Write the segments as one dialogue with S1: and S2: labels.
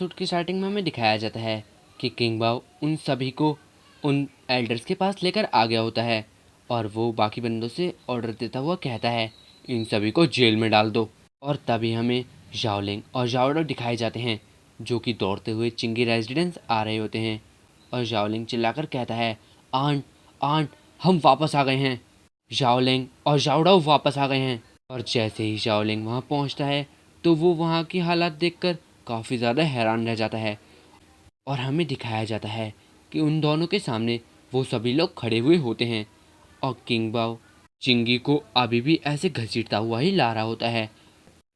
S1: Episode की starting में हमें दिखाया जाता है कि किंग बाओ उन सभी को उन एल्डर्स के पास लेकर आ गया होता है और वो बाकी बंदों से ऑर्डर देता हुआ कहता है इन सभी को जेल में डाल दो। और तभी हमें जाओलिंग और जाओडो दिखाए जाते हैं जो कि दौड़ते हुए चिंगी रेजिडेंस आ रहे होते हैं। और जाओलिंग चिल्लाकर कहता है आंट आंट हम वापस आ गए हैं। जाओलिंग और जाओडो वापस आ गए हैं। और जैसे ही जाओलिंग वहाँ पहुँचता है तो वो वहाँ की हालात देखकर काफ़ी ज़्यादा हैरान रह जाता है। और हमें दिखाया जाता है कि उन दोनों के सामने वो सभी लोग खड़े हुए होते हैं और किंग बाओ चिंगी को अभी भी ऐसे घसीटता हुआ ही ला रहा होता है।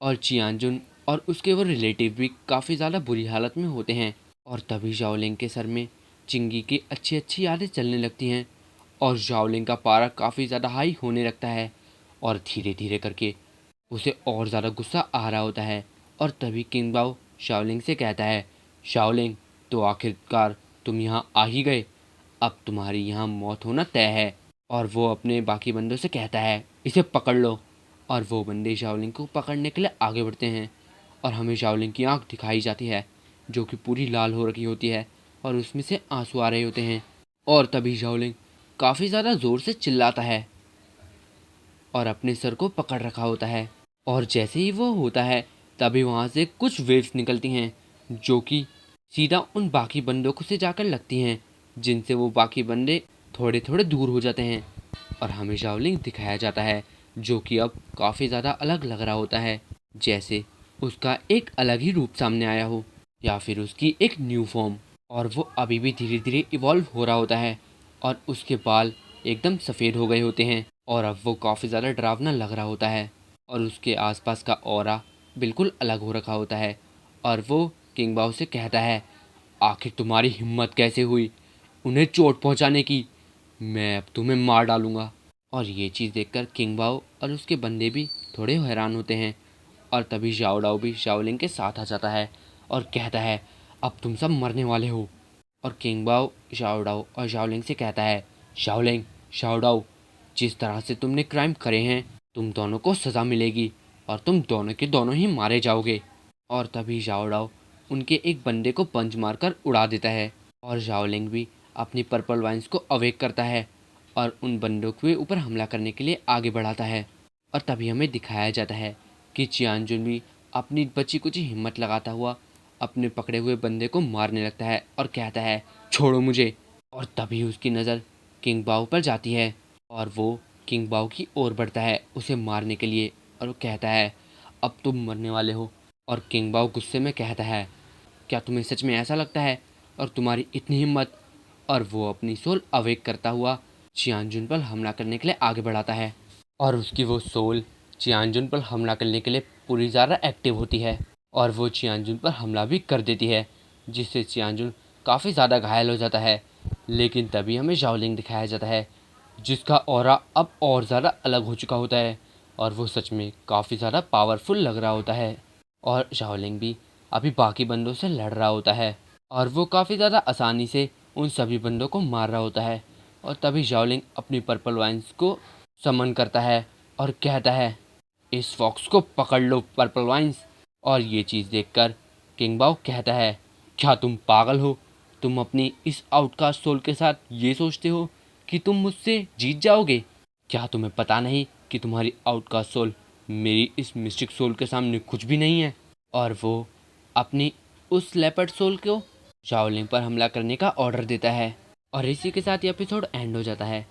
S1: और चियांजुन और उसके वो रिलेटिव भी काफ़ी ज़्यादा बुरी हालत में होते हैं। और तभी जाओलिंग के सर में चिंगी की अच्छी अच्छी यादें चलने लगती हैं और जाओलिंग का पारा काफ़ी ज़्यादा हाई होने लगता है और धीरे धीरे करके उसे और ज़्यादा गुस्सा आ रहा होता है। और तभी किंग बाओ शाओलिंग से कहता है शाओलिंग तो आखिरकार तुम यहाँ आ ही गए, अब तुम्हारी यहाँ मौत होना तय है। और वो अपने बाकी बंदों से कहता है इसे पकड़ लो। और वो बंदे शाओलिंग को पकड़ने के लिए आगे बढ़ते हैं और हमें शाओलिंग की आंख दिखाई जाती है जो कि पूरी लाल हो रखी होती है और उसमें से आंसू आ रहे होते हैं। और तभी शाओलिंग काफ़ी ज़्यादा ज़ोर से चिल्लाता है और अपने सर को पकड़ रखा होता है। और जैसे ही वो होता है तभी वहाँ से कुछ वेव्स निकलती हैं जो कि सीधा उन बाकी बंदों को से जाकर लगती हैं जिनसे वो बाकी बंदे थोड़े थोड़े दूर हो जाते हैं। और हमें शाओलिंग दिखाया जाता है जो कि अब काफ़ी ज़्यादा अलग लग रहा होता है, जैसे उसका एक अलग ही रूप सामने आया हो या फिर उसकी एक न्यू फॉर्म। और वो अभी भी धीरे धीरे इवॉल्व हो रहा होता है और उसके बाल एकदम सफ़ेद हो गए होते हैं और अब वो काफ़ी ज़्यादा डरावना लग रहा होता है और उसके आसपास का ऑरा बिल्कुल अलग हो रखा होता है। और वो किंग बाओ से कहता है आखिर तुम्हारी हिम्मत कैसे हुई उन्हें चोट पहुंचाने की, मैं अब तुम्हें मार डालूंगा। और ये चीज़ देखकर किंग बाओ और उसके बंदे भी थोड़े हैरान होते हैं। और तभी जाओ डाओ भी शाओलिंग के साथ आ जाता है और कहता है अब तुम सब मरने वाले हो। और किंग बाओ शाओ डाओ और शाओलिंग से कहता है शाओलिंग शाओ डाओ जिस तरह से तुमने क्राइम करे हैं तुम दोनों को सज़ा मिलेगी और तुम दोनों के दोनों ही मारे जाओगे। और तभी जाओ डाओ उनके एक बंदे को पंच मारकर उड़ा देता है और जाओलिंग भी अपनी पर्पल वाइन्स को अवेक करता है और उन बंदों के ऊपर हमला करने के लिए आगे बढ़ाता है। और तभी हमें दिखाया जाता है कि चियांजुन भी अपनी बची कुची हिम्मत लगाता हुआ अपने पकड़े हुए बंदे को मारने लगता है और कहता है छोड़ो मुझे। और तभी उसकी नज़र किंग बाओ पर जाती है और वो किंग बाओ की ओर बढ़ता है उसे मारने के लिए और वो कहता है अब तुम मरने वाले हो। और किंग बाओ गुस्से में कहता है क्या तुम्हें सच में ऐसा लगता है और तुम्हारी इतनी हिम्मत। और वो अपनी सोल अवेक करता हुआ चियांजुन पर हमला करने के लिए आगे बढ़ाता है और उसकी वो सोल चियांजुन पर हमला करने के लिए पूरी ज़्यादा एक्टिव होती है और वो चियांजुन पर हमला भी कर देती है जिससे चियांजुन काफ़ी ज़्यादा घायल हो जाता है। लेकिन तभी हमें जाओलिंग दिखाया जाता है जिसका ऑरा अब और ज़्यादा अलग हो चुका होता है और वो सच में काफ़ी ज़्यादा पावरफुल लग रहा होता है। और जाओलिंग भी अभी बाकी बंदों से लड़ रहा होता है और वो काफ़ी ज़्यादा आसानी से उन सभी बंदों को मार रहा होता है। और तभी जाओलिंग अपनी पर्पल वाइन्स को समन करता है और कहता है इस फॉक्स को पकड़ लो पर्पल वाइन्स। और ये चीज़ देखकर किंग बाओ कहता है क्या तुम पागल हो, तुम अपनी इस आउटकास्ट सोल के साथ ये सोचते हो कि तुम मुझसे जीत जाओगे, क्या तुम्हें पता नहीं कि तुम्हारी आउटकास्ट सोल मेरी इस मिस्टिक सोल के सामने कुछ भी नहीं है। और वो अपनी उस लेपर्ड सोल को शाओलिंग पर हमला करने का ऑर्डर देता है और इसी के साथ ये एपिसोड एंड हो जाता है।